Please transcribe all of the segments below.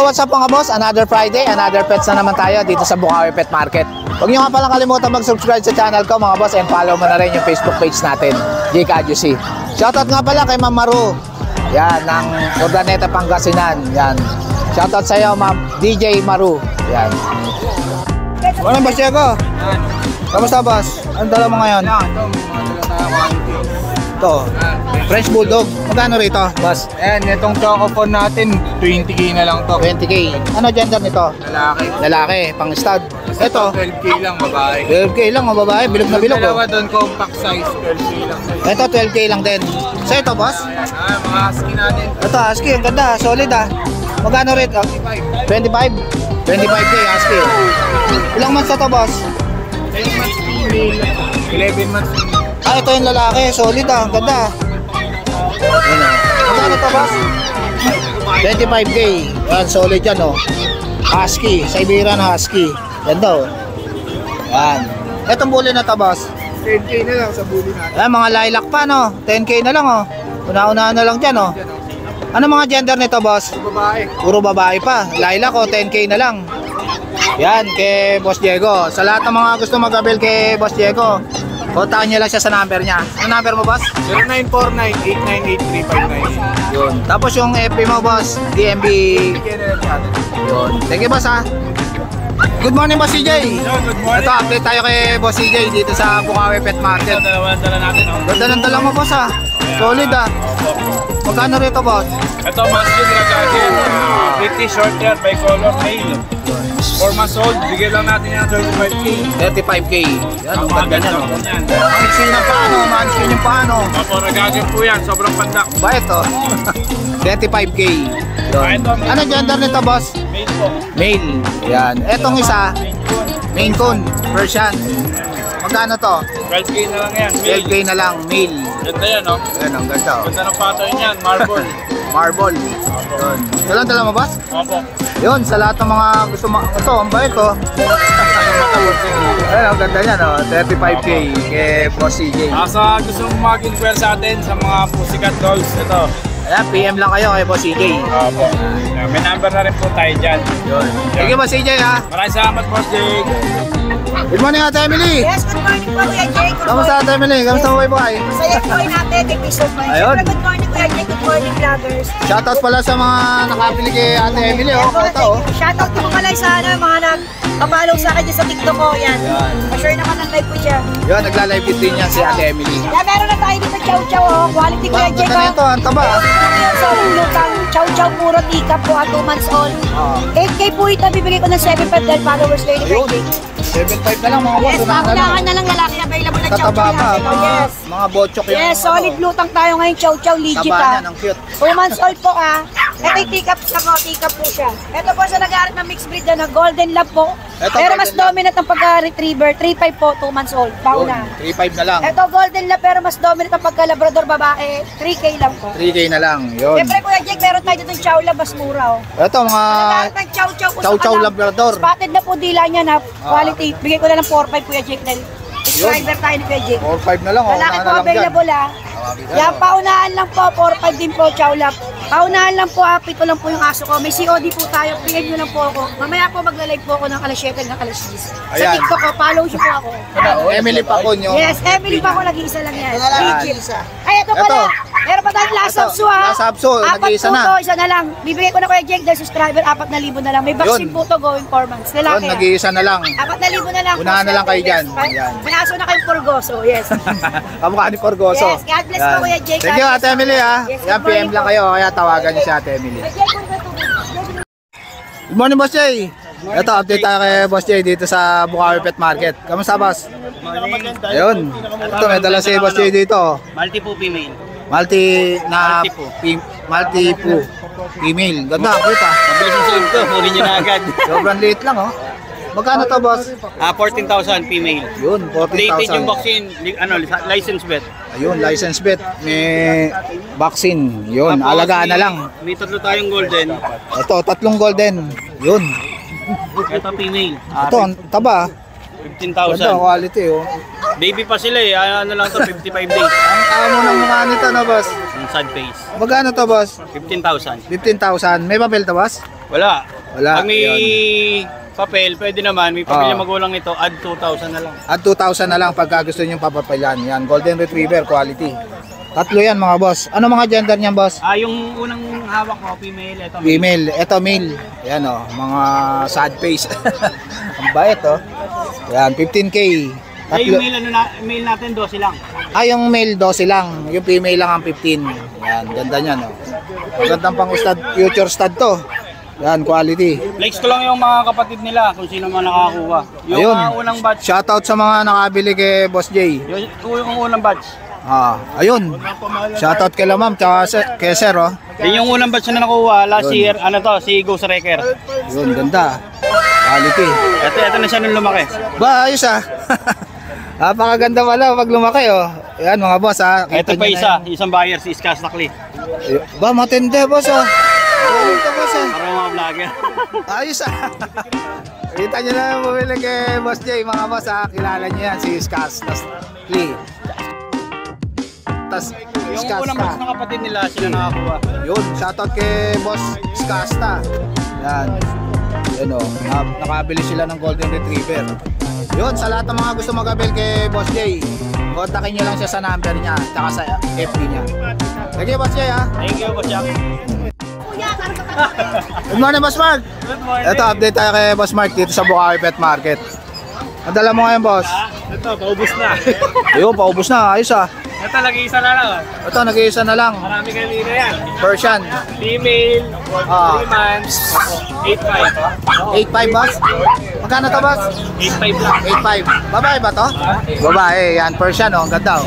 what's up mga boss? Another Friday, another pets na naman tayo dito sa Bukawi Pet Market. Huwag nyo nga palang kalimutan mag-subscribe sa channel ko mga boss, and follow mo na rin yung Facebook page natin, Jake Adjusi. Shoutout nga pala kay Ma'am Maru, yan, ng Urdaneta, Pangasinan. Yan. Shoutout sa iyo, Ma'am DJ Maru. Yan. Ano boss Diego? Kamusta boss? Ang dala mo ngayon? Ito, French Bulldog. Magkano rito, boss? Ayan, itong chocophone natin, 20k na lang to. 20k. Ano gender nito? Lalaki. Lalaki, pang stud. Ito, 12k lang, babae. 12k lang, ang babae. Bilog na bilog. Dalawa doon, compact size, 12k lang. Ito, 12k lang din. So ito, boss? Ayan, mga husky natin. Ito, husky. Ang ganda. Solid ah. Magkano rito? 25? 25k husky. Ilang months na to, boss? 10 months female, 11 months female. Ah, ito yung lalaki. Solid ah. Ang ganda. Ayan ah. Magkano to, boss? 25k. Yan, solid yan oh. Husky. Siberian husky. Ganda oh. Yan. Itong bully na to, boss? 10k na lang sa bully natin. Ayan, mga lilac pa no. 10k na lang oh. Una-unahan na lang dyan oh. Ano mga gender nito, boss? Babae. Puro babae pa. Lilac oh, 10k na lang. Yan, kay Boss Diego. Sa lahat ng mga gusto mag-avail kay Boss Diego, kontakin niyo lang siya sa number niya. Ano number mo, boss? 0949-898-359. Yun. Tapos yung FB mo, boss, DMB. Yun. Thank you, boss ha. Good morning, Boss CJ. Good morning. Ito, update tayo kay Boss CJ dito sa Bukawi Pet Market. Dala natin. Ganda ng dala mo, boss ha. Solid ah. Magkano rito, boss? Ito, masculine ragazzi. British short hair, bicolor male. 4 months old, bigyan lang natin yan 35k. 35k. Yan, ang ganda niya, no? Yan. Mansin ng paano, mansin yung paano. Opo, ragazzi po yan, sobrang pandak. Ba ito? 35k. Yun. Ano gender nito, boss? Male po. Male. Yan. Etong isa, Maine Coon, Persian. Magkano to? 12k na lang yan. 12k na lang, male. Ganda yan, no? Yan, ang ganda. Oh. Ganda ng pattern yan, marble. Marble. Yun. Ito lang dala mo, boss? Opo. Yun, sa lahat ng mga gusto ito, ang bait to. Ayun, ang ganda niya, no? 35k kay Boss CJ. Sa gusto mong mag-inquire sa atin sa mga Pussycat Dolls, ito. Ayan, PM lang kayo kay Boss CJ. Opo. May number na rin po tayo dyan. Yun. Thank you, Boss CJ, ha? Maraming salamat, Boss Jake. Good morning, Ate Emily. Yes, good morning po, Kuya Jake. Kamusta, Ate Emily? Kamusta mo buhay? Masaya po natin, thank you so much. Ayun. Siyempre, good morning, Kuya Jake. Good morning, vloggers. Shoutout pala sa mga nakabili kay Ate Emily, oh. Thank Ito, oh. you. Shoutout po pala sa mga nagpapalaw sa akin dyan sa TikTok ko. Yan. Pa-share naman ang live ko siya. Yun, nagla-live din yan si Ate Emily. Kaya meron na tayo dito, chow chow, oh. Quality, Kuya Ang Jake. ganda nito, ang taba. So, lutang chow chow puro tika po at 2 months old. 8K po ito, bibigay ko ng 7.5 dahil followers kayo ni Kuya Jake. 7.5 na lang mga boss. Yes, makunahan na lang lalaki available na chow chow Tataba pa, natin. Oh, yes. mga bochok yung Yes, solid lutang tayo ngayon, chow chow, legit taba ah. niya, ang cute. 2 months old po ah. Ito yung teacup teacup po siya. Ito po sa nag-aaral ng mixed breed na golden lab po. Ito, Pero golden mas lab. dominant ang pagka-retriever. 3.5 po, 2 months old. Pauna. 3.5 na lang. Ito golden lab pero mas dominant ang pagka-labrador babae. 3K lang po. 3K na lang, yun. Siyempre Kuya Jake, meron tayo dito yung chow lab, mas mura oh. Ito mga Nag-aaral ng chow chow po chow sa chow kalam. labrador. Spotted na po dila niya na quality. Bigay ko na ng 4.5 Kuya Jake dahil subscriber tayo ni Kuya Jake. 4.5 na lang, oh. Lalaki Unahan po na lang dyan. available ah. Yan, paunahan lang po, 4-5 din po, chow lap. Paunahan lang po, pito lang po yung aso ko. May COD po tayo, PM nyo lang po ako. Mamaya po magla-live po ako ng alas 7 hanggang alas 10. Sa Ayan. TikTok ko, follow siya po ako. Emily Pacon yung Yes, Emily pa ako, nag-iisa lang yan. Ayan. Legit. Ay, ito pala. Ito. Meron pa tayong last Ito, abso ha. last abso, nag-iisa na. Apat po to, isa na lang. Bibigay ko na Kuya Jake dahil subscriber, 4,000 na lang. May vaccine Yun. po to going 4 months. yun, Lalaki ha. nag-iisa na lang. 4,000 na lang. Unahan na lang kayo dyan. Ayan. May aso na kayong purgoso, yes. Kamukha ni Forgoso. Yes, God bless po, Kuya Jake. Thank you, Ate Emily, ha. Yes, Yan, good morning PM lang po. kayo, kaya tawagan niyo si Ate Emily. Kuya Jake, kung ito. Good morning, Boss Jay. Ito, update tayo kay Boss Jay dito sa Bukawi Pet Market. Kamusta, boss? Ayun. Ito, may dala si Boss Jay dito. Multi po female. Multi na Multi po. multi po female. Ganda, cute ah. Mabilis yung sulit ko, huli nyo na agad. Sobrang liit lang, oh. Magkano to, boss? 14,000 female. Yun, Updated yung 14,000. vaccine, license vet. Ayun, license bet. May vaccine. Yun, Tapos, alagaan na lang. May tatlo tayong golden. Ito, 3 golden. Yun. Ito female. Ito, ang taba. 15,000. Ganda, quality, oh. Baby pa sila eh, ano lang to, 55 days. Ang amo ng mukha nito na, boss. Yung sad face. Magkano to, boss? 15,000. 15,000. May papel to, boss? Wala. Wala, Pag may papel, pwede naman. May papel Oo. yung magulang nito, add 2,000 na lang. At 2,000 na lang pagka gusto nyo papapilan. Yan, Golden Retriever quality. Tatlo yan mga boss. Ano mga gender niyan boss? Yung unang hawak ko, female. Ito, male. Female, eto male. Yan mga sad face. Ang bait Yan, 15K. Yung male natin, 12 lang. Yung male 12 lang, yung female lang ang 15. Yan, ganda niyan Gandang pang stud, future stud to. Yan, quality. Flex ko lang yung mga kapatid nila kung sino man nakakakuha. Yung Ayun. unang batch. Shoutout sa mga nakabili kay Boss J. Yung unang batch. Ayun. Shoutout kay Ma'am tsaka kay Sir Yung unang batch na nakuha last year, si Ghost Wrecker. Yun, ganda. Quality. Ito na siya nung lumaki. Ba, ayos Napakaganda pala pag lumaki Yan mga boss Ito Kita pa nyo isa, na isang buyer, si Iska Snackley. yan. Ba, matindi boss Ito boss Para mga vlogger. Ayos Kita nyo na bumili kay Boss J mga boss Kilala nyo yan si Skars Lee. Tas Yung unang batch ng kapatid nila, sila nakakuha. Yun, shoutout kay Boss Skasta. Yan. Yan nakabili sila ng Golden Retriever. Yun, sa lahat ng mga gusto mag-avail kay Boss J, kontakin nyo lang siya sa number niya, tsaka sa FB niya. Thank you, Boss J Thank you, Boss Jack. Good morning, Boss Mark. Good morning. Ito, update tayo kay Boss Mark dito sa Bukawi Pet Market. Ang dala mo ngayon, Boss? Ito, paubos na. Ayun, paubos na. Ayos Ito, nag-iisa na lang. Ito, nag-iisa na lang. Marami kanina yan. Persian. Female, 3 months, 8.5. 8.5, Boss? Magkano to, Boss? 8.5 lang. 8.5. Babae ba to? Babae. Yan, Persian Ang ganda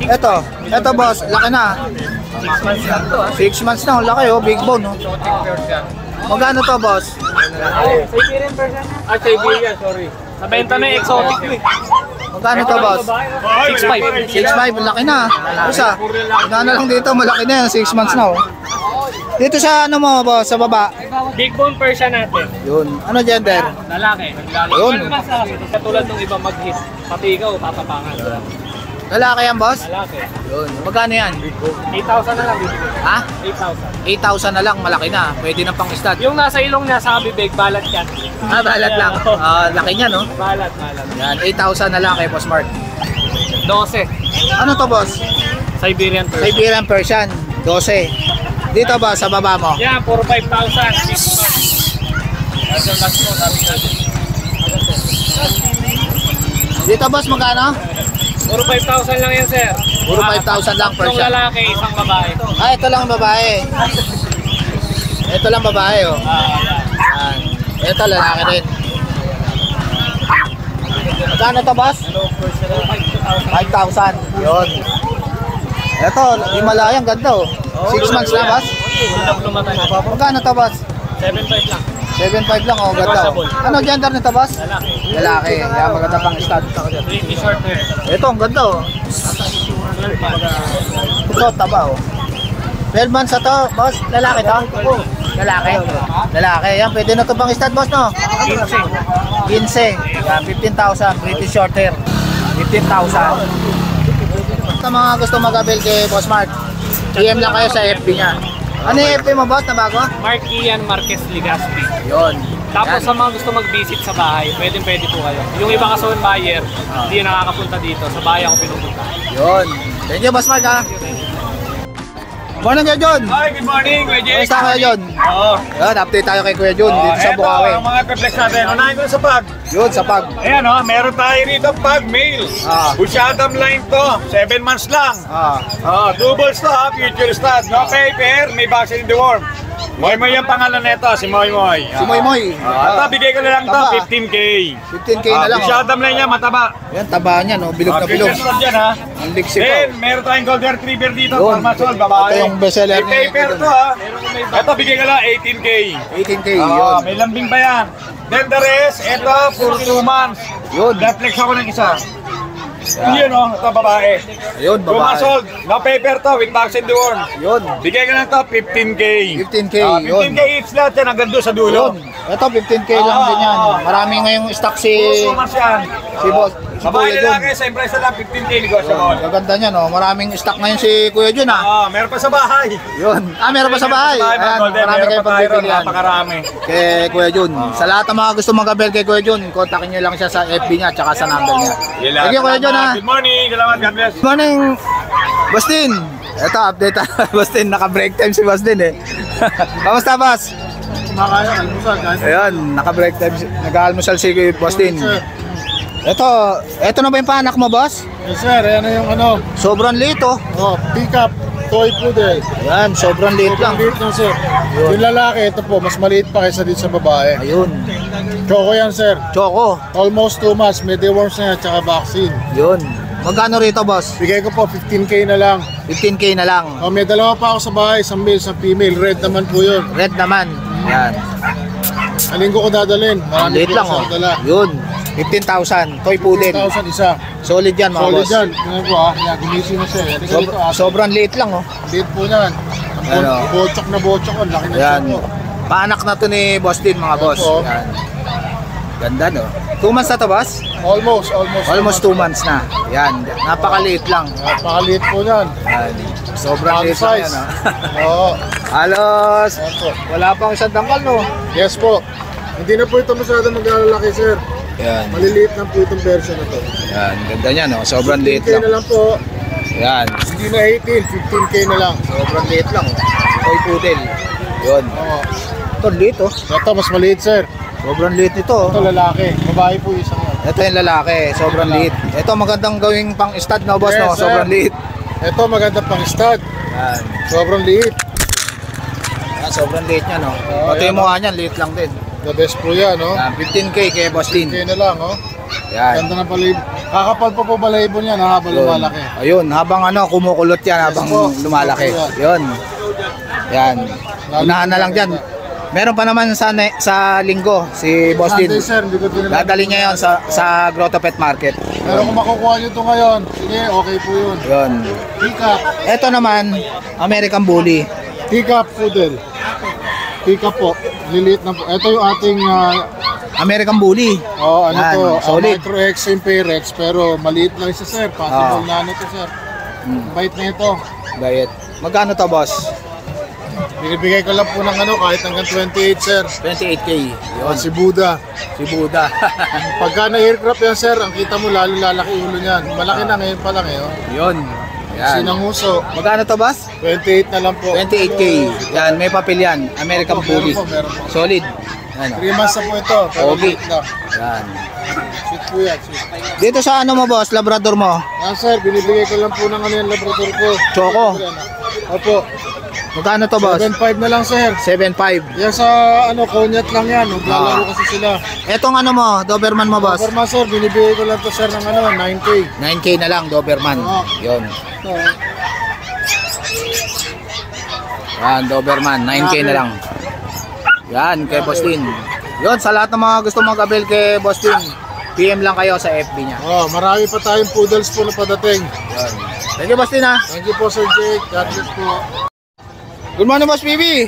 Ito boss, laki na. 6 months lang to. 6 months na, laki big bone Magkano to boss? Siberian person? Siberian, sorry. Nabenta na yung exotic ko Magkano to boss? 6.5. 6.5, laki na. Isa, na lang dito, malaki na yan, 6 months na Dito sa ano mo boss, sa baba? Big bone Persian natin. Yun, ano gender? Lalaki. Yun. Katulad ng iba mag-hit. Pati ikaw, tatapangan. Lalaki yan boss? Lalaki. Yun, magkano yan? 8,000 na lang. Ha? 8,000. 8,000 na lang, malaki na. Pwede na pang stud. Yung nasa ilong niya sa bibig, balat yan. Balat lang. Laki niya Balat. Yan, 8,000 na lang kay Boss Mark. 12. Ano to boss? Siberian person. Siberian Persian, 12. Dito ba sa baba mo? Yan, puro 5,000. 6 months. Ito last mo, sabi natin. Dito boss magkano? Puro 5,000 lang yan, sir. Puro 5,000 lang per Isang shot. lalaki, isang babae. Ito lang babae. Ito lang babae Yan. Ito lalaki rin. Magkano to boss? 5,000. Yun. Ito, Himalayang ganda 6 months na boss? Lumatay na. Magkano to boss? 7.5 lang. 7.5 lang ganda Ano gender nito boss? Lalaki. Lalaki. Yan, maganda pang stud. Pretty short hair. Ito, ang ganda Ito, taba 12 months na to, boss. Lalaki to? Lalaki. Lalaki. Yan, pwede na to pang stud, boss, no? 15. Yan, 15,000. British short hair. 15,000. Sa mga gusto mag-avail kay Boss Mark, PM lang kayo sa FB niya. Ano yung FB mo, boss, na bago? Mark Ian Marquez Ligaspi. Yun. Tapos Yan. sa mga gusto mag-visit sa bahay, pwede po kayo. Yung iba kasi buyer, hindi nakakapunta dito. Sa bahay ako pinupunta. Yun. Thank you, Boss Mark, ha? Morning, Kuya John. Hi, good morning, Kuya Jay. Kamusta, Kuya John? Oo. Yun, update tayo kay Kuya John dito sa Eto, Bukawi. ang mga perplex natin. Unahin ko sa pag. Yun, sa pag. Ayan meron tayo rito pag male. Busyadam line to, 7 months lang. Doubles to future stud. No paper, may vaccine in the worm. Moy Moy ang pangalan nito, si Moy Moy. Si Moy Moy. Ito, bigay ko na lang to, Taba. 15K. 15K na lang. Busyadam line niya, mataba. Yan, taba niya, no? Bilog na bilog. Future stud yan, ha. Ang liksi Then, pa. meron tayong golden retriever dito, Yun. Parmasol, babae. Ito yung bestseller May ni paper Kuya to, ha. Ito, bigay ko lang 18K. 18K, yun. May lambing pa yan. Then the rest, ito, for 2 months. Yun. Reflex ako ng isa. Yun, ito babae. Yun, 2 babae. months old. No paper to, with vaccine the worm. Yun. Bigay ko lang to, 15K. 15K, yun. 15K each lahat yan, hanggang doon sa dulo. Yun. Ito, 15K lang din yan. Marami ngayong stock si 2 months yan. si Boss Si Babae Kuya Jun. lalaki, same price na lang, 15K negotiable. Gaganda niya, no? Maraming stock ngayon si Kuya Jun, ha? Oo, meron pa sa bahay. Yun. Meron pa sa bahay. Ayan, marami kayong pagpipilian. Napakarami. Kay Kuya Jun. Sa lahat ng mga gusto mag-abel kay Kuya Jun, kontakin nyo lang siya sa FB niya at saka sa number niya. Thank you, Kuya Jun, ha? Good morning, salamat, God bless. Good morning, Bostin. Ito, update tayo. Bostin, naka-break time si Bostin, eh. Kamusta, boss? Kumakain, almusal, guys. Ayun, naka-break time. Nag-almusal si Bostin. Ito na ba yung panak mo, boss? Yes, sir. Yan na yung ano. Sobrang liit, oh. Oh, pick up. Toy poodle. Ayan, sobrang liit lang. Liit lang, sir. Yung lalaki, ito po, mas maliit pa kaysa dito sa babae. Ayun. Choco yan, sir. Choco. Almost 2 months. May deworms na yan, tsaka vaccine. Yun. Magkano rito, boss? Bigay ko po, 15K na lang. 15K na lang. Oh, may dalawa pa ako sa bahay, isang male, isang female. Red naman po yun. Red naman. Yan. Alinggo ko dadalhin. Ang Marami liit po lang, sa oh. dala. Yun. 15,000. Toy poodle. 1,000 isa. Solid yan, mga Solid boss. yan. Tingnan po, Yan, gumising na siya. Yan, dito, Sobrang liit lang, oh. Liit po yan. Ano? Bochok na bochok. Ang laki na siya Yan. po. Paanak na to ni Boss Din, mga boss. Opo. Yan. Ganda, no? 2 months na to, boss? Almost 2 months na. Yan. Napakaliit lang. Napakaliit po yan. Yan. Sobrang Palm liit lang size. yan, oh. Oo. Halos. Opo. Wala pang isang dangkal, no? Yes po. Hindi na po ito masyado maglalaki, sir. Yan. Maliliit lang po itong version na to. Yan. Ganda niya, no? Sobrang liit 15K lang. na lang po. Yan. Hindi na 18, 15K na lang. Sobrang liit lang. Toy poodle. Yun. Oo. Ito, liit, oh. Ito, mas maliit, sir. Sobrang liit nito, oh. Ito, lalaki. Babae po isang yan. Ito yung lalaki, sobrang liit. Ito magandang gawing pang stud na, boss, Yes, no? sir. Sobrang liit. Ito, maganda pang stud. Yan. Sobrang liit. Yan, sobrang liit niya, no? Pati yung mukha niyan, liit lang din. The best po yan, no? Yan, 15K kay Boss Din. 15K na lang, oh. Yan. Ganda ng balahibo. Kakapal pa po balahibo niya, habang lumalaki. Ayun, habang ano, kumukulot yan, habang po. lumalaki. Yun. Yan. Unahan na lang dyan. Meron pa naman sa linggo, si Boss Din. Sunday, sir, hindi ko din Dadali niya yun sa Grotto Pet Market. Pero kung makukuha nyo ito ngayon, sige, okay po yun. Yun. Pick up. Ito naman, American Bully. Pick up poodle. Pick up po. Liliit na po. Ito yung ating American Bully. ano Yan, to, solid. Micro X and Pyrex, pero maliit lang siya, sir. Possible na ano to, sir. Bait na ito. Diet. Magkano to, boss? Binibigay ko lang po ng ano, kahit hanggang 28, sir. 28K. Yun. Si Buddha. Si Buddha. Pagka na-aircraft yan, sir, ang kita mo lalo lalaki ulo niyan. Malaki na ngayon pa lang, eh. Oh. Yun. Yan. Sinanguso. Magkano to, boss? 28 na lang po. 28K. Yan, may papel yan. American Opo, Bully. meron po. Solid. Ano? 3 months na po ito. Pero Okay. bait lang. Yan. Sweet po yan, sweet. Dito sa ano mo, boss? Labrador mo? Yan, sir, binibigay ko lang po ng ano yan, labrador ko. Choco. Opo. Magkano to, boss? 7.5 na lang, sir. 7.5. Yan sa ano, Konyat lang yan. Maglalaro kasi sila. Etong ano mo, Doberman mo, boss? Overma, sir, binibigay ko lang to, sir, ng ano, 9K. 9K na lang, Doberman. Oo. Yun. Ito. Yan, Doberman. 9K na lang. Yan, kay Boss Din. Yun, sa lahat ng mga gusto mag-abel kay Boss Din, PM lang kayo sa FB niya. Oh, marami pa tayong poodles po na padating. Yun. Thank you, Boss Din, ha. Thank you po, Sir Jake. God bless po. Good morning, Boss PB.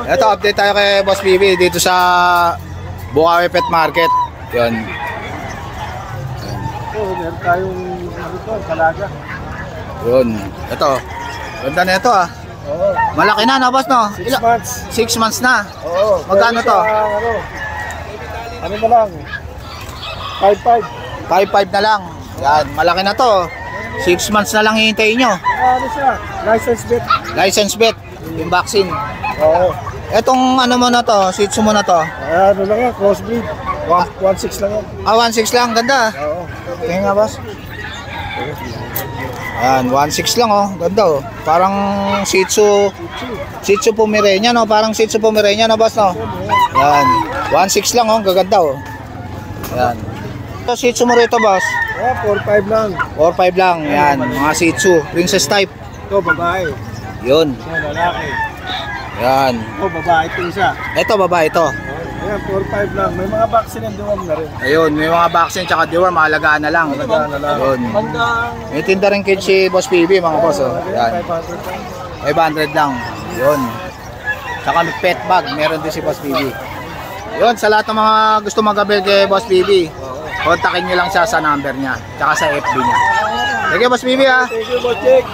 Ito, update tayo kay Boss PB dito sa Bukawi Pet Market. Yun. Oh, meron tayong ano to, kalaga. Yun. Ito. Ganda na ito, ah. Oo. Malaki na, no, boss, no? 6 months. 6 months na. Oo. Magkano Pero to? ano na lang? 5.5. 5.5 na lang. Yan, malaki na to. 6 months na lang hihintayin nyo. Ano siya? License bit. License bet, yung vaccine. Oo. Etong ano mo na to, Shih Tzu mo na to. Ano lang yan, crossbreed. 1.6 lang yan. 1.6 lang, ganda. Oo. Tingnan nga, boss. Ayan, 1.6 lang, oh. Ganda, oh. Parang Shih Tzu Pomeranian, no? Parang Shih Tzu Pomeranian, no, boss, no? Ayan, 1.6 lang, oh. Gaganda, oh. Ayan. Ito, Shih Tzu mo rito, boss. 4.5 lang. 4.5 lang, ayan. Mga Shih Tzu, princess type. Ito, babae. Yun, Ito, lalaki. ayan. Ito, babae. Ito isa. Ito, babae, ito. Ayan, 4.5 lang. May mga vaccine and deworm na rin. Ayun, may mga vaccine tsaka deworm, maalagaan na lang. Alagaan na lang. Yun. Hanggang May tinda rin kid si Boss PB, mga boss, oh. Ayan. 500 lang. 500 lang. Yun. Tsaka may pet bag, meron din si Boss PB. Yun, sa lahat ng mga gusto mag-abel kay Boss PB, kontakin nyo lang siya sa number niya, tsaka sa FB niya. Sige, Boss Bibi ha. Thank you, Boss Jake.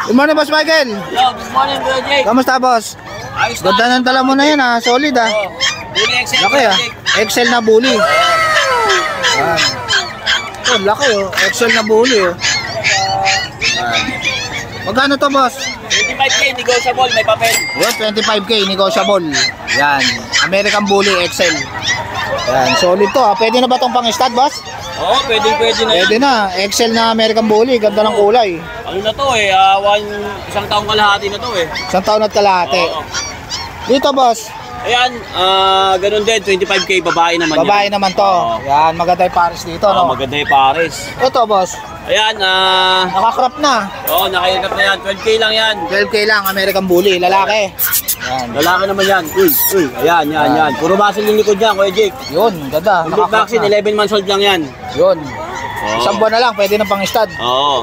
Good morning, Boss Michael. Yo, good morning, Bro Jake. Kamusta, Boss? Ayos na. Ganda ng dala mo na yan ha, solid ha. Bully Excel, Laki Bro ah. Jake. Excel na bully. Yan. Oh, laki oh. Excel na bully oh. Yan. Magkano to, boss? 25K, negotiable, may papel. Yan, 25k, negotiable. Yan. American Bully Excel. Yan, solid to ha. Pwede na ba tong pang-stud, boss? Oo, pwede na yan. Pwede na. Excel na American Bully. Ganda ng kulay. Ano na to eh, isang taong kalahati na to eh. Isang taon at kalahati. Oo. Dito, boss. Ayan, ganun din, 25K, babae naman Babae naman to. Oo. Yan, maganda yung Paris dito, no? Maganda yung pares. Ito, boss. Ayan, Nakakrop na. oo, nakahirap na yan, 12K lang yan. 12k lang, American Bully. Lalaki. Yan. Lalaki naman yan. Uy, ayan, yan. Puro muscle yung likod yan, Kuya Jake. Yun, ganda. Complete Nakakrop vaccine, na. 11 months old lang yan. Yun. Oo. Isang buwan na lang, pwede na pang-stud. Oo.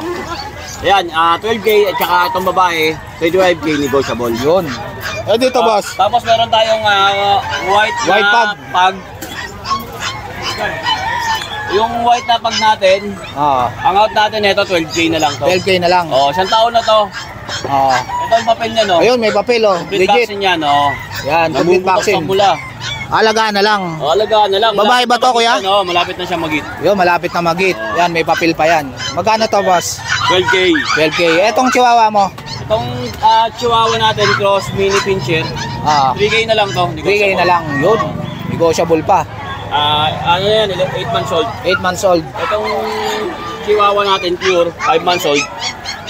Ayan, 12K at saka itong babae, 25K negotiable. Yun. Eh dito, boss. Tapos meron tayong white White na pag. Yung white na pag natin, ang out natin ito 12K na lang to. 12k na lang. Oh, isang taon na to. Oo. Ito ang papel niya, no? Ayun, may papel, oh. Complete Legit. vaccine yan, no? Yan, complete Nabubukas vaccine. ang mula. Alagaan na lang. Oh, alagaan na lang. Babae ba to, kuya? No, malapit na siya mag-hit. Yun, malapit na mag-hit. Yan, may papel pa yan. Magkano to, boss? 12K. 12k. Etong chihuahua mo? Itong chihuahua natin, cross mini pincher, 3K na lang to. 3k na lang. Yun. Negotiable pa. Ano yan, 8 months old. 8 months old. Itong chihuahua natin, pure, 5 months old.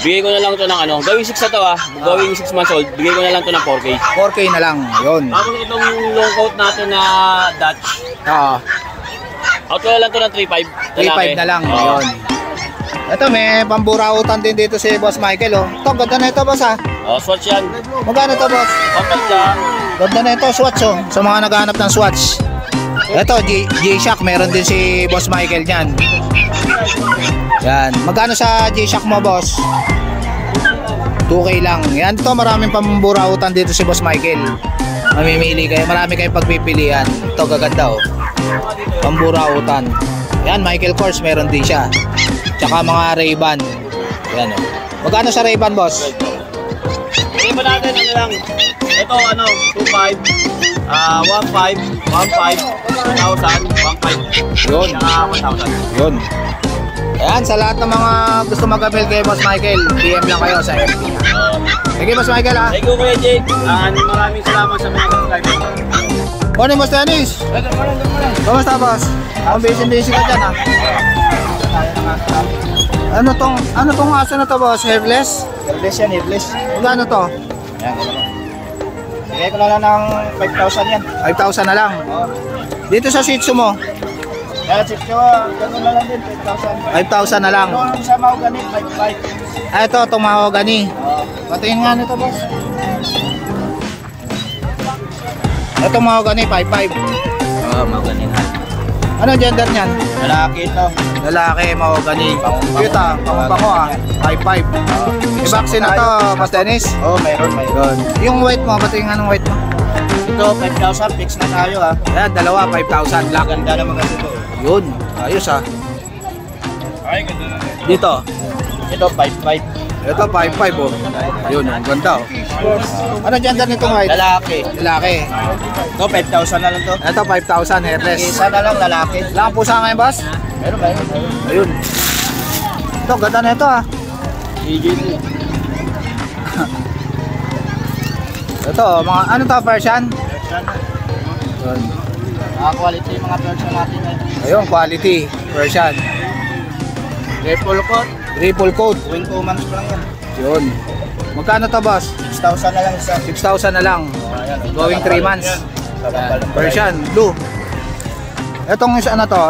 Bigay ko na lang to ng ano, gawing 6 na to gawing 6 months old, bigay ko na lang to ng 4K. 4k na lang. Yun. Tapos itong long coat natin na Dutch, out ko na lang to ng 3.5. 3.5 na lang. Yun. Ito, may pamburautan din dito si Boss Michael, oh. Ito, ganda na ito, boss, ha? Swatch yan. Magkano to, boss? Pampag lang. Ganda na ito, Swatch, oh. Sa mga naghahanap ng Swatch. Ito, G-Shock, meron din si Boss Michael dyan. Yan. Magkano sa G-Shock mo, boss? 2k lang. Yan, ito, maraming pamburautan dito si Boss Michael. Mamimili kayo, marami kayong pagpipilian. Ito, gaganda, oh. Pamburautan. Yan, Michael Kors, meron din siya. Tsaka mga Ray-Ban. Yan, oh. Magkano sa Ray-Ban, boss? Bigay ba natin ano lang? Ito ano, 2.5, 1.5, 1.5, 1,000, 1.5. Yun. Saka 1,000. Yun. Ayan, sa lahat ng mga gusto mag-avail kay Boss Michael, PM lang kayo sa FB niya. Sige, Boss Michael, ha? Thank you, Kuya Jake. Maraming salamat sa mga subscribers. Morning, Boss Dennis. Kamusta, boss? Ang busy-busy ka dyan, ha? Ano tong aso na to, boss? Hairless? Hairless yan, hairless. Magkano to? Yan, bigay ko na lang ng 5,000 yan. 5,000 na lang. Dito sa Shih Tzu mo, Yan, chip ko, gano'n na lang din, 5,000. 5,000 na lang. Yung sa mahogany, 5,500. Ah, ito, itong mahogany. Patingin nga nito, boss. Itong mahogany, 5,500. Magaling ha. Ano gender niyan? Lalaki ito. Lalaki, mahogany. Cute, ah. Pangumpango, ah. 5,500. May vaccine na to, Boss Dennis. Oo, mayroon. Yung weight mo, patingin nga ng weight mo. Ito, 5,000, fix na tayo ha. Ayan, dalawa, 5,000 lang. Ganda naman kasi ito. Yun, ayos ah. Ay, ganda. Dito, Ito, 5,500. ito 5,500 oh. Yun, ang ganda oh. Ano gender nitong white? Lalaki. Lalaki. Ito, 5,000 na lang to. Ito 5,000 hairless. Isa na lang, lalaki. Lang po sa ngayon, boss? Meron. Ayun. Ito, ganda na ito ah. EJT. Ito, mga ano to, Persian? Yun. Quality yung mga version natin. Ayun, quality. Persian. Triple coat. Triple coat. Wing 2 months pa lang yan. Yun. Magkano to, boss? 6,000 na lang isa. 6,000 na lang. Going 3 months. Persian, blue. Etong isa ano to?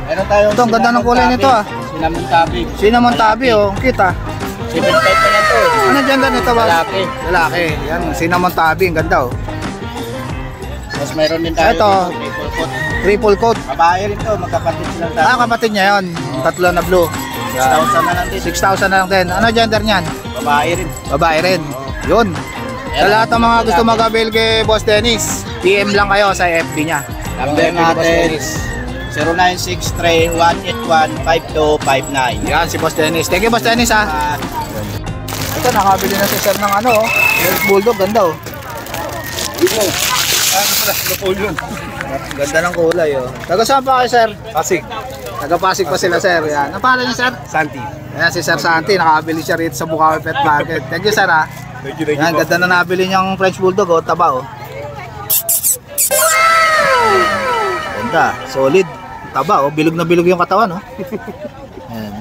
Meron tayo. Ito, ang ganda ng kulay nito ah. Cinnamon tabi. Cinnamon tabi oh, kita. 7.5 na lang to. Ano gender nito, boss? Lalaki. Lalaki. Yan, cinnamon tabi, ang ganda oh. Tapos meron din tayo. Ito. Triple coat. Triple coat. Babae rin to, magkapatid silang tayo. Ah, kapatid niya yun. Tatlo na blue. 6,000 na lang din. 6,000 na lang din. Ano gender niyan? Babae rin. Babae rin. Yun. Sa lahat ng mga gusto mag-avail kay Boss Dennis, PM lang kayo sa FB niya. Number natin 0963-181-5259. Yan, si Boss Dennis. Thank you, Boss Dennis, ha. Ito, nakabili na si Sir ng ano, oh. Bulldog, ganda, oh. Ganda ng kulay, oh. Taga saan pa kayo, Sir? Pasig. Taga Pasig pa sila, Sir. Yan. Ang pangalan niya, Sir? Santi. Ayan, si Sir Santi. Nakabili siya rito sa Bukawi Pet Market. Thank you, Sir, ha. Thank you, Yan, ganda na nabili niyang French Bulldog, oh. Taba, oh. Ganda, solid. Taba, oh. Bilog na bilog yung katawan, oh. Ayan.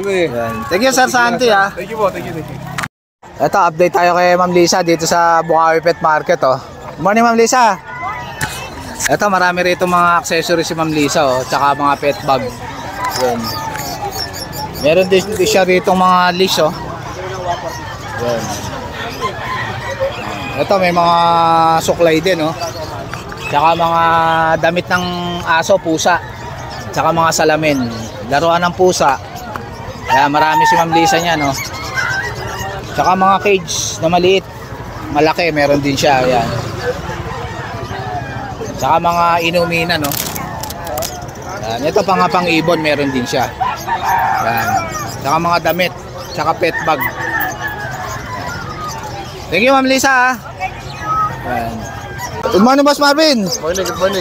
Ayan. Thank you, Sir Santi, ha. Thank you po, thank you. Ito, update tayo kay Ma'am Lisa dito sa Bukawi Pet Market, oh. Good morning, Ma'am Lisa. Ito, marami rito mga accessories si Ma'am Lisa, oh. Tsaka mga pet bag. Yan. Meron din siya rito mga leash, oh. Yan. Ito, may mga suklay din, oh. Tsaka mga damit ng aso, pusa. Tsaka mga salamin. Laruan ng pusa. Kaya marami si Ma'am Lisa niya, no. Tsaka mga cage na maliit, malaki, meron din siya. Ayan. Tsaka mga inuminan, no. Ayan. Ito pa nga pang ibon, meron din siya. Ayan. Tsaka mga damit, tsaka pet bag. Thank you, Ma'am Lisa. Ayan. Good morning, Boss Marvin. Good morning.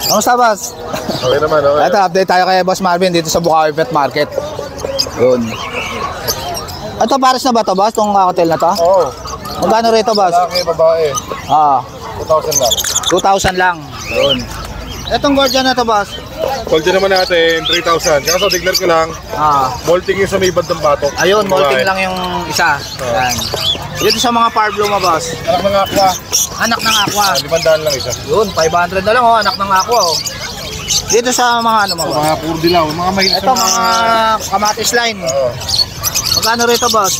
Kamusta, Boss? Okay naman, okay. Ito, update tayo kay Boss Marvin dito sa Bukawi Pet Market. Yun. Ito, pares na ba ito, Boss? Itong hotel na to? Oo. Magkano rito, Boss? Lalaki, babae. Ah, 2,000 lang. 2,000 lang. Yun. Itong Gordian na to, Boss? Quality naman natin, 3,000. Kaso declare ko lang, Ah, molting yung sa may band ng batok. ayun, molting Babae. lang yung isa. Yan. Dito sa mga Parblo mo, Boss. Anak ng aqua, Anak ng aqua. 500 lang isa. Yun, 500 na lang, oh. Anak ng aqua, oh. Dito sa mga ano mo, Boss? Mga puro dilaw, mga mahilig Ito, mga kamatis line. Oo. Magkano rito, Boss?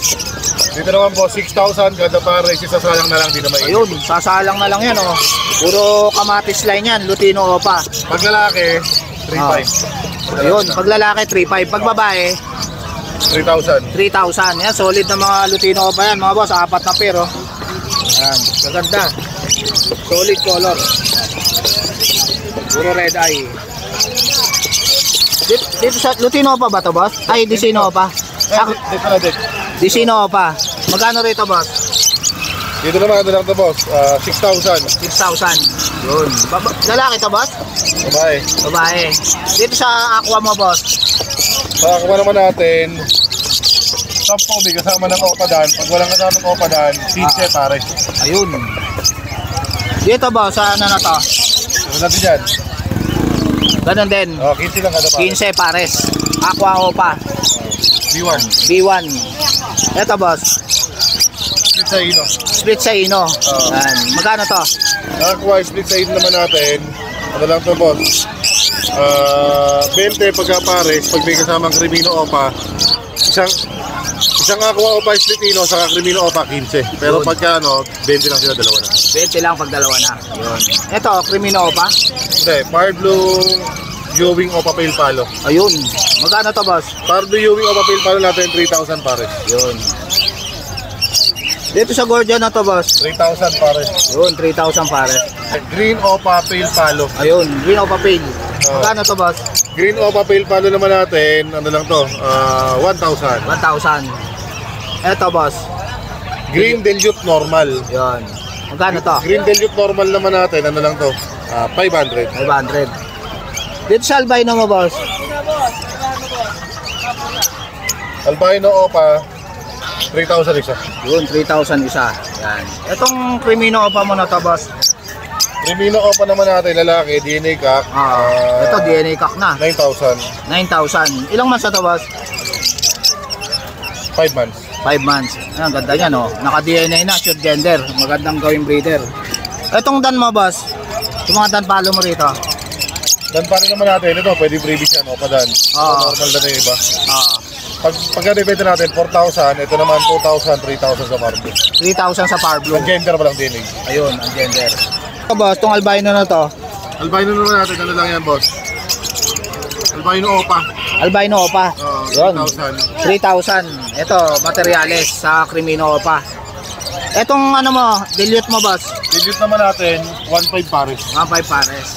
Dito naman po, 6,000 kada pare, sasalang na lang, di na mainit. Ayun, sasalang na lang yan, oh. Puro kamatis line yan, Lutino Opa. Pag lalaki, 3,500. Ayun, pag lalaki, 3,500. Pag babae, 3,000. 3,000. Yan, solid na mga Lutino Opa yan, mga boss. 4 na pair, oh. Yan, maganda. Solid color. Puro red eye. Dito sa Lutino Opa ba to, boss? Ay, Dicino Opa. Dito na dito. Dicino Opa. Magkano rito, boss? Dito naman, ano lang to boss, 6,000. 6,000. Yun. Lalaki to, boss? Babae. Babae. Dito sa aqua mo, boss? Sa akuha naman natin, 10 may kasama ng opadan. Pag walang kasama ng opadan, 15 pare. Ayun. Dito, boss, sa ano na to? Ano natin dyan? Ganun din. 15 lang kada pare. 15 pares. Aqua Opa. B1. B1. Ito, boss. Split sa ino. Split sa ino. Yan. Magkano to? Nakakuha, split sa ino naman natin. Ano lang to boss? 20 pagka pares, pag may kasamang Crimino Opa. Isang Aqua Opa split ino, saka Crimino Opa 15. Pero pagka ano, 20 lang sila, dalawa na. 20 lang pag dalawa na. Yun. Ito, Crimino Opa. Hindi, Fire Blue Ewing Opa Pale Palo. Ayun. Magkano to, boss? Fire Blue Ewing Opa Pale Palo natin, 3,000 pares. Yun. Dito sa Gordian na to, boss. 3,000 pares. Yun, 3,000 pare. Green Opa Pale Palo. Ayun, Green Opa Pale. Magkano to, boss? Green Opa Pale Palo naman natin, ano lang to, 1,000. 1,000. Ito, boss. Green Dilute Normal. Yun. Magkano to? Green Dilute Normal naman natin, ano lang to, 500. 500. Dito sa albino mo, boss. Albino Opa, 3,000 isa. Yun, 3,000 isa. Yan. Itong Crimino Opa mo na to, boss. Crimino Opa naman natin, lalaki, DNA Cock. Ito, DNA cock na. 9,000. 9,000. Ilang months na to, boss? 5 months. 5 months. Ayan, ganda niya, no? Naka-DNA na, sure gender. Magandang gawing breeder. Itong dan mo, boss. Yung mga dan palo mo rito. Dan pa rin naman natin, ito, pwede previous yan, Opa Dan. Normal dan yung iba. Pagka-debate natin, 4,000, ito naman 2,000, 3,000 sa Marble. 3,000 sa par blue. Ang gender pa lang dinig. Ayun, ang gender. Ito, boss, itong albino na to. Albino naman natin, ano lang yan, boss? Albino Opa. Albino Opa. Yun. 3,000. 3,000. Ito, materials sa Crimino Opa. Etong ano mo, dilute mo, boss. Digit naman natin, 1.5 pares. 1.5 pares.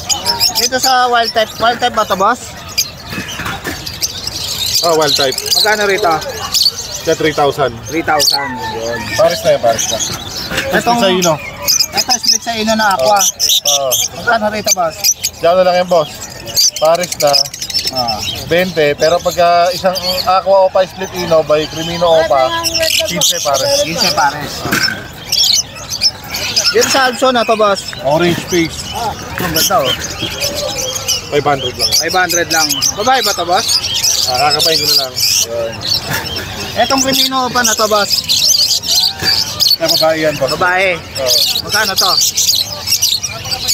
Dito sa wild type ba to, boss? Ah, wild type. Magkano rito? Kaya 3,000. 3,000. Yun. Pares na yan, pares na. Itong Sa ino. Ito split sa ino na aqua. Oo. Magkano rito, boss? Diyan na lang yan, boss. Pares na. 20, pero pagka isang aqua opa split ino by Crimino opa, 15 pares. 15 pares. Dito sa Alpson na to, boss. Orange face, Ang ganda, oh. 500 lang. 500 lang. Babae ba to, boss? Kakapain ko na lang. Etong Crimino pa na to, boss. Kaya babae yan, boss. Babae. Oo. Magkano to?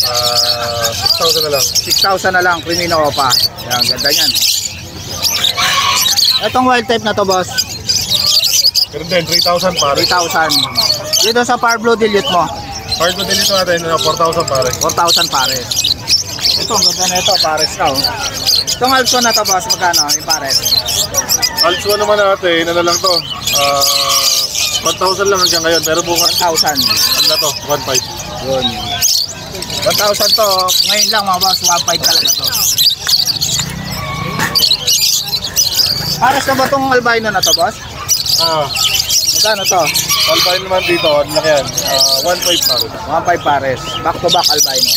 6,000 na lang. 6,000 na lang, Crimino Opa. Yan, ganda niyan. Etong wild type na to, boss. Pero din, 3,000 pares. 3,000. Dito sa Par Blue Dilute mo, Part mo din ito natin, 4,000 pares. 4,000 pares. Ito, ang ganda na ito, pares na, oh. Itong Alpson na to, boss, magkano yung pares? Also naman natin, ano lang to, 1,000 lang hanggang ngayon, pero bukas, 1,000. ano na to, 1,500. Yun. 1,000 to, ngayon lang mga boss, 1,500 talaga to. Pares na ba itong albino na to, boss? Magkano to? Albino naman dito, ano lang yan, 1,500 pares. 1,500 pares. Back to back albino.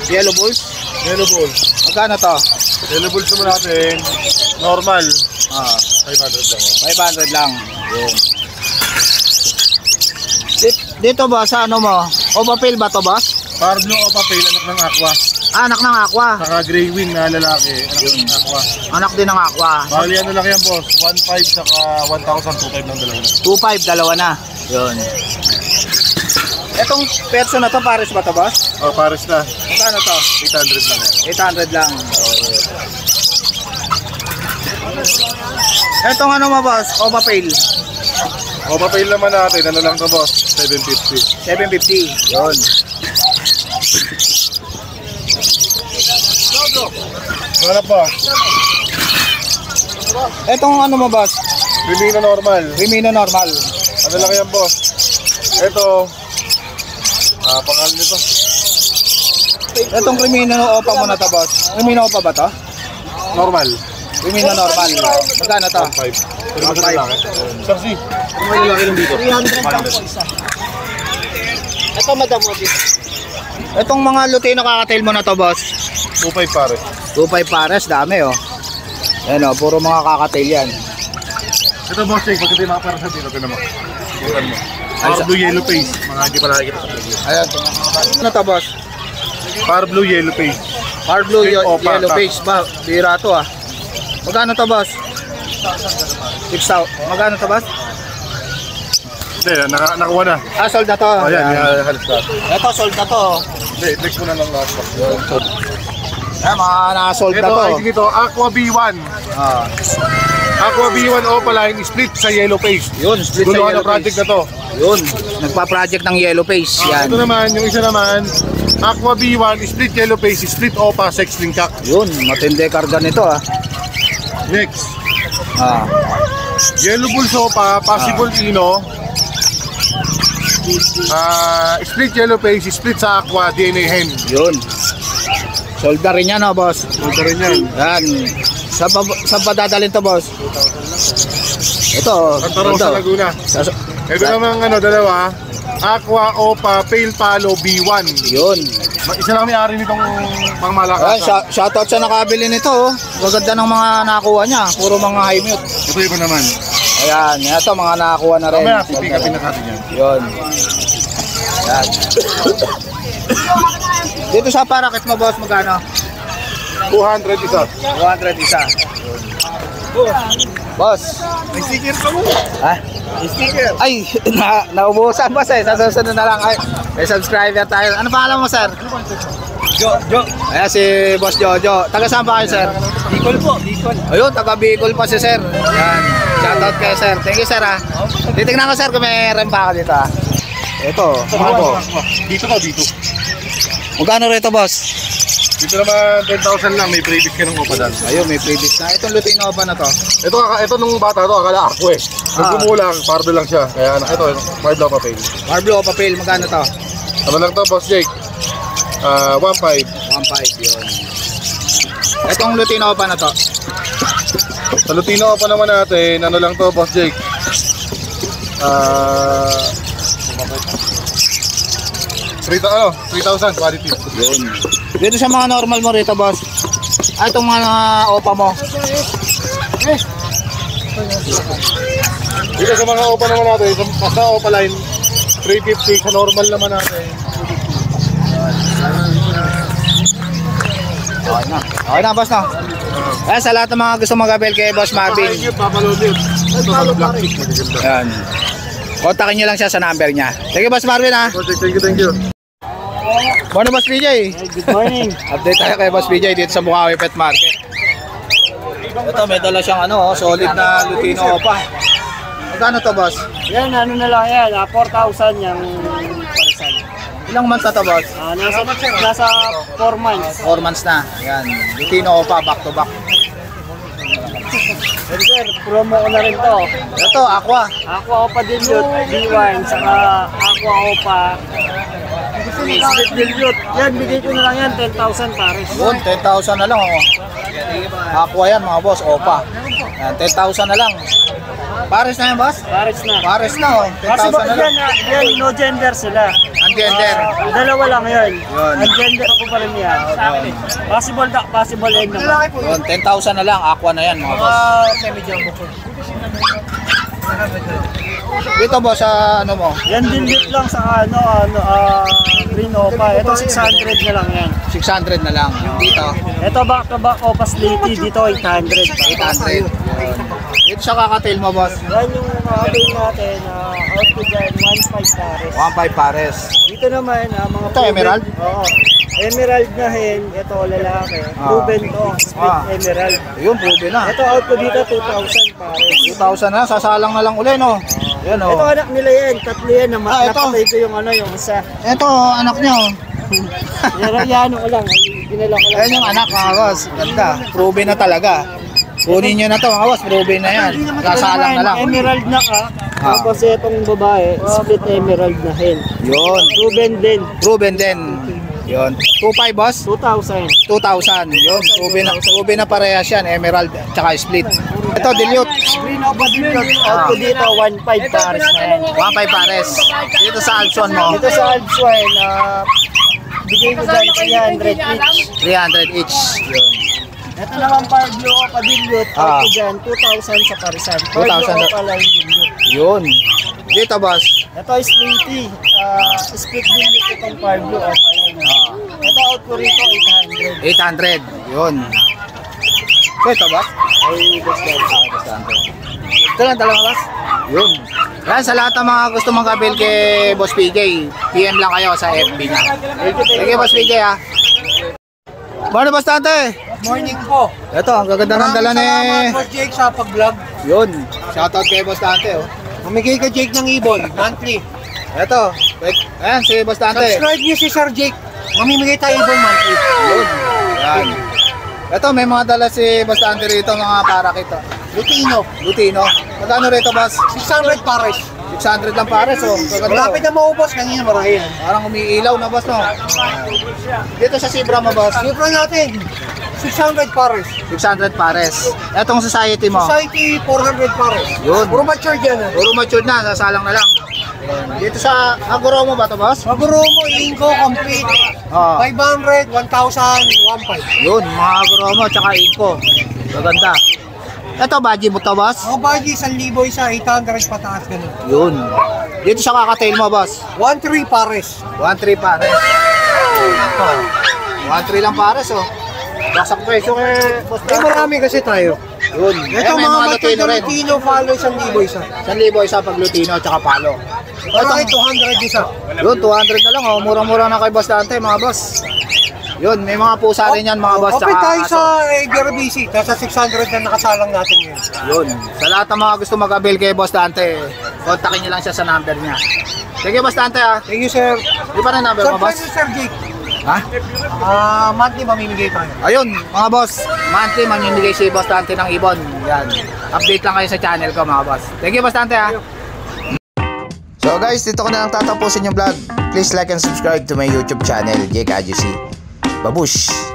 Yellow Bulls? Yellow Bulls. Magkano to? Yellow Bulls naman natin, normal, 500 lang. 500 lang. Yun. Dito ba sa ano mo? Opa-pale ba to, boss? Par Blue Opa Pale, anak ng Aqua. Anak ng aqua. Saka Grey Wing na lalaki, anak ng Aqua. Anak din ng aqua. Bali ano lang yan, boss, 1,500 saka 1,000, 2,500 lang dalawa na. 2,500, dalawa na. Yun. Etong perso na to, pares ba to, boss? Oh, pares na, Magkano to? 800 lang yan. 800 lang. Etong ano mo, boss? Opa-pale. Opa Pale naman natin, ano lang to, boss, 750. 750. Yun. Ano pa? Etong ano mo, boss? Rimino normal. Rimino normal. Ano lang yan, boss? Ito, pangalan nito. Etong Rimino Opa mo na to, boss. Rimino Opa ba to? Normal. Rimino normal. Magkano to? 1,500. Pero mas lalaki. Sarsi. May lalaki lang dito. 300 lang po isa. Ito, madam mo dito. Etong mga Lutino kakatail mo na to, boss. 2,500 pare. 2,500 pares, dami, oh. Ayan, oh, puro mga kakatail yan. Ito, boss, check. Pagkita yung mga pera sa dito, ito naman. Tingnan mo. Par Blue Yellow Face. Mga hindi pala nakikita sa video. Ayan, ano to, boss? Par Blue Yellow Face. Par Blue Opa, Yellow tap. Face ba? Bira to, ah. Magkano to, boss? 6,000. Magkano to, boss? Hindi, nakuha na. Ah, sold na to. Ayan, halos lahat. Ito, sold na to. Hindi, next mo na lang last box. Ayan, mga na-sold na Ito, to. ay dito, Aqua B1. Ah, Aqua B1 Opaline split sa Yellow Face. yun, split sa Guluhan Yellow na project Face. na to. Yun, nagpa-project ng Yellow Face. Yan. Ito naman, yung isa naman, Aqua B1 split Yellow Face, split Opa, sex link cock. Yun, matindi karga nito, ah. Next, Ah, Yellow Bulls Opa, possible Ino. Split Yellow Face, split sa Aqua, DNA Hen. yun. Sold na rin yan, oh, boss. Ito rin yan. Yan. Saan pa dadalhin to, boss? Ito. Santa Rosa, ganda. Laguna. Sa- Ito naman, dalawa. Aqua Opa, Pale Palo B1. Yun. Isa lang may-ari nitong Ayan, pangmalakasan. shoutout sa nakabili nito, oh. Maganda ng mga nakuha niya. Puro mga high mute. Ito iba naman. Ayan, ito mga nakakuha na rin. Mamaya, pipick-upin na natin yan. Yun. Yan. Dito sa parakit mo, boss, magkano? 200 isa. 200 isa. Boss. May sticker ka mo. Ha? May sticker. Ay, naubusan, boss, eh. Sa susunod na lang. Ay, may subscriber tayo. Ano pangalan mo, sir? Jo. Ayan, si Boss Jojo. Taga saan ba kayo, sir? Bicol po, Bicol. Ayun, taga Bicol pa si sir. Yan. Shoutout kayo, sir. Thank you, sir, ha. Titignan ko, sir, kung may rempa ka dito, ha. Ito, ano po? Dito ka, dito. Magkano rito, boss? 15 Dito naman 10,000 lang, may previous ka ng Opadan. Ayun, may previous na. Itong Lutino pa na to. Ito nung bata to, akala ako eh. Nung gumulang, pardo lang siya. Kaya ito, Marble of Papel. Marble o papel, magkano to? Ano lang to, Boss Jake? 1.5. 1.5 yun. Itong Lutino pa na to. Sa Lutino pa naman natin, ano lang to, Boss Jake? 3,000 quality. Yun. Dito sa mga normal mo rito, boss. Itong mga opa mo. Dito sa mga opa naman natin, sa opa line, 350 sa normal naman natin. Okay na, boss, no? Sa lahat ng mga gusto mag-abel kay Boss Marvin. Papaload yun. Ito sa black chick, magaganda. Yan. Kontakin nyo lang siya sa number niya. Sige, Boss Marvin, ha? Thank you. Morning, Boss PJ. Good morning. Update tayo kay Boss PJ dito sa Bukawi Pet Market. Ito, may dala siyang solid na Lutino opa. Magkano to, boss? Yan, ano na lang yan, 4,000 yung parisan. Ilang months na to, boss? Nasa 4 months. 4 months na. Ayan, Lutino opa, back to back. Pero sir, promo ko na rin to. Ito, Aqua. Aqua Opa Dilute, B1, saka Aqua Opa. Split Dilute. Yan, bigay ko na lang yan, 10,000 pares. Yun, 10,000 na lang, Aqua yan, mga boss, opa. Ayan, 10,000 na lang. Pares na yan, boss? Pares na. Pares na, 10,000 na lang. Yan, no gender sila. Ang gender. Dalawa lang yun. Yun. Ang gender ko pa rin yan. Possible end naman. Yun, 10,000 na lang, Aqua na yan, mga boss. Dito, boss, sa ano mo? Yan dilute lang sa green Opa. Ito 600 na lang yan. 600 na lang. Dito, Ito back to back Opa Slity, dito 800. 800. Yun. Dito sa kakatail mo, boss. Yan yung nakabay natin, out to dyan, 1.5 pares. 1.5 pares. Dito naman, mga Ito, emerald? Oo. Emerald na hen, ito lalaki. Proven to, split emerald. Yun, proven na. Ito out ko dito, 2,000 pares. 2,000 na, sasalang na lang uli, no? Yan, Ito oh. anak nila yan, tatlo yan. ito. Napatay ko yung yung isa. Ito, anak niyo. Yan ko lang, ginala ko lang. Ayan yung anak, mga boss. Ganda. Proven na talaga. Kunin nyo na to, mga boss. Proven na yan. Sasalang na lang. Emerald na ka. Tapos itong babae, split emerald na hen. Yun. Proven din, Proven din. Yun. 2.5, boss. 2,000. 2,000. Yun. Proven na parehas yan. Emerald, tsaka split. Ito, dilute. Green Opa Dilute, out ko dito, 1.5 pares na yan. 1.5 pares. Dito sa Alpson mo, Dito sa Alpswine, bigay ko dyan 300 each. 300 each. Yun. Ito naman Parblo Opa Dilute, out ko dyan 2,000 sa parisan. 2,000 Parblo Opa Line Dilute. Yun. Dito, boss. Ito is Slity, split Dilute itong Parblo Opa Line. Ito out ko rito 800. 800. Yun. Ito, boss. Ay, basta. Ito lang talaga, boss. Yun. Yan, sa lahat ng mga gusto mag-avail kay Boss PJ, PM lang kayo sa FB niya. Sige, Boss PJ, ha. Bueno, bastante. Morning po. Ito, ang gaganda ng dala ni... Boss Jake sa pag-vlog. Yun. Shoutout kay Boss Dante, oh. Mamigay ka Jake ng ibon, monthly. Ito. Ayan, si Boss Dante. Subscribe niyo si Sir Jake. Mamimigay tayo ibon monthly. Yun. Ayan. Ito, may mga dala si Boss Dante rito, mga parakit. Lutino. Magkano rito, boss? 600 pares. 600 lang pares, oh. Gaganda, Malapit na maubos, kanina marahil. parang umiilaw na, boss, no? Dito sa Sibra mo, boss. Siyempre natin, 600 pares. 600 pares. Etong society mo. Society, 400 pares. Yun. Puro mature dyan. Puro matured na, sasalang na lang. Dito sa Aguro mo ba to, boss? Maguro mo, Ingo, complete. Oo. 500, 1,000, 1,500. Yun, mga Aguro mo, tsaka Inko. Maganda. Ito, baji mo to, boss? Mga baji, 1,000 isa, 800 pataas ganun. Yun. Dito sa kakatail mo, boss? 1,300 pares. 1.3 pares. Ito. 1.3 lang pares, oh. Baksak presyo kay Boss Eh, marami kasi tayo. Yun. Ito May mga mature Lutino na rin. Lutino, follow 1,000 isa. 1,000 isa pag Lutino, tsaka palo. Marami 200 isa. Yun, 200 na lang, oh. Murang-mura na kay Boss Dante, mga boss. Yun, may mga pusa rin yan, mga boss. Open tsaka tayo aso. sa GRBC, nasa 600 na nakasalang natin ngayon. Yun. Sa lahat ng mga gusto mag-avail kay Boss Dante, kontakin niyo lang siya sa number niya. Sige, Boss Dante, ha. Thank you, sir. Di pa na number mo, boss? Sir Jake. Ha? Monthly mamimigay tayo. Ayun, mga boss. Monthly, mamimigay si Boss Dante ng ibon. Yan. Update lang kayo sa channel ko, mga boss. Thank you, Boss Dante, ha. So guys, dito ko na lang tatapusin yung vlog. Please like and subscribe to my YouTube channel, Jake Adjusi. Babush!